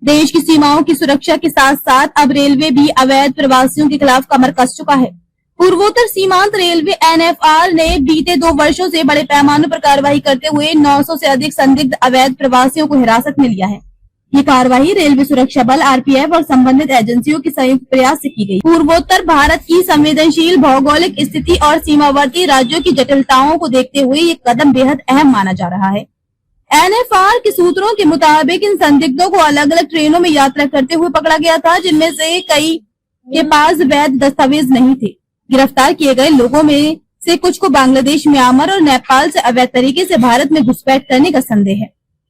देश की सीमाओं की सुरक्षा के साथ साथ अब रेलवे भी अवैध प्रवासियों के खिलाफ कमर कस चुका है। पूर्वोत्तर सीमांत रेलवे एनएफआर ने बीते 2 वर्षों से बड़े पैमाने पर कार्रवाई करते हुए 900 से अधिक संदिग्ध अवैध प्रवासियों को हिरासत में लिया है। ये कार्रवाई रेलवे सुरक्षा बल आरपीएफ और संबंधित एजेंसियों के संयुक्त प्रयास से की गई। पूर्वोत्तर भारत की संवेदनशील भौगोलिक स्थिति और सीमावर्ती राज्यों की जटिलताओं को देखते हुए ये कदम बेहद अहम माना जा रहा है। एनएफआर के सूत्रों के मुताबिक इन संदिग्धों को अलग अलग ट्रेनों में यात्रा करते हुए पकड़ा गया था, जिनमें से कई के पास वैध दस्तावेज नहीं थे। गिरफ्तार किए गए लोगों में से कुछ को बांग्लादेश, म्यांमार और नेपाल से अवैध तरीके से भारत में घुसपैठ करने का संदेह है।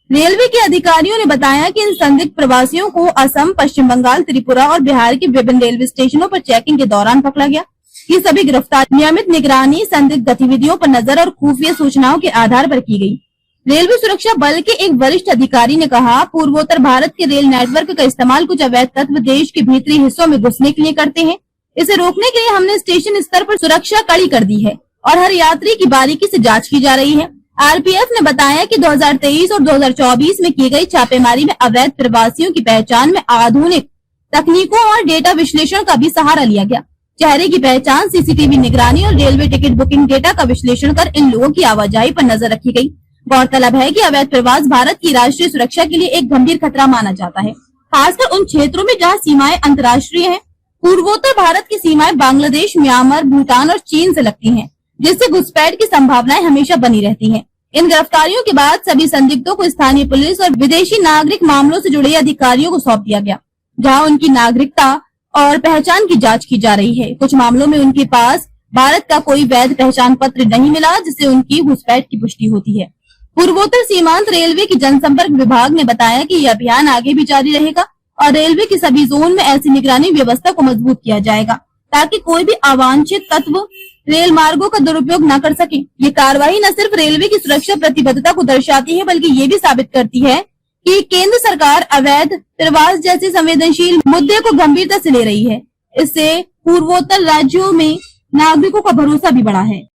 रेलवे के अधिकारियों ने बताया कि इन संदिग्ध प्रवासियों को असम, पश्चिम बंगाल, त्रिपुरा और बिहार के विभिन्न रेलवे स्टेशनों पर चेकिंग के दौरान पकड़ा गया। ये सभी गिरफ्तार नियमित निगरानी, संदिग्ध गतिविधियों पर नजर और खुफिया सूचनाओं के आधार पर की गई। रेलवे सुरक्षा बल के एक वरिष्ठ अधिकारी ने कहा, पूर्वोत्तर भारत के रेल नेटवर्क का इस्तेमाल कुछ अवैध तत्व देश के भीतरी हिस्सों में घुसने के लिए करते हैं। इसे रोकने के लिए हमने स्टेशन स्तर पर सुरक्षा कड़ी कर दी है और हर यात्री की बारीकी से जांच की जा रही है। आरपीएफ ने बताया कि 2023 और 2024 में की गई छापेमारी में अवैध प्रवासियों की पहचान में आधुनिक तकनीकों और डेटा विश्लेषण का भी सहारा लिया गया। चेहरे की पहचान, सीसीटीवी निगरानी और रेलवे टिकट बुकिंग डेटा का विश्लेषण कर इन लोगों की आवाजाही पर नजर रखी गई। गौरतलब है कि अवैध प्रवास भारत की राष्ट्रीय सुरक्षा के लिए एक गंभीर खतरा माना जाता है, खासकर उन क्षेत्रों में जहां सीमाएं अंतर्राष्ट्रीय हैं। पूर्वोत्तर भारत की सीमाएं बांग्लादेश, म्यांमार, भूटान और चीन से लगती हैं, जिससे घुसपैठ की संभावनाएं हमेशा बनी रहती हैं। इन गिरफ्तारियों के बाद सभी संदिग्धों को स्थानीय पुलिस और विदेशी नागरिक मामलों से जुड़े अधिकारियों को सौंप दिया गया, जहां उनकी नागरिकता और पहचान की जांच की जा रही है। कुछ मामलों में उनके पास भारत का कोई वैध पहचान पत्र नहीं मिला, जिससे उनकी घुसपैठ की पुष्टि होती है। पूर्वोत्तर सीमांत रेलवे की जनसंपर्क विभाग ने बताया कि यह अभियान आगे भी जारी रहेगा और रेलवे के सभी जोन में ऐसी निगरानी व्यवस्था को मजबूत किया जाएगा, ताकि कोई भी अवांछित तत्व रेल मार्गों का दुरुपयोग न कर सके। ये कार्रवाई न सिर्फ रेलवे की सुरक्षा प्रतिबद्धता को दर्शाती है, बल्कि ये भी साबित करती है कि केंद्र सरकार अवैध प्रवास जैसे संवेदनशील मुद्दे को गंभीरता से ले रही है। इससे पूर्वोत्तर राज्यों में नागरिकों का भरोसा भी बढ़ा है।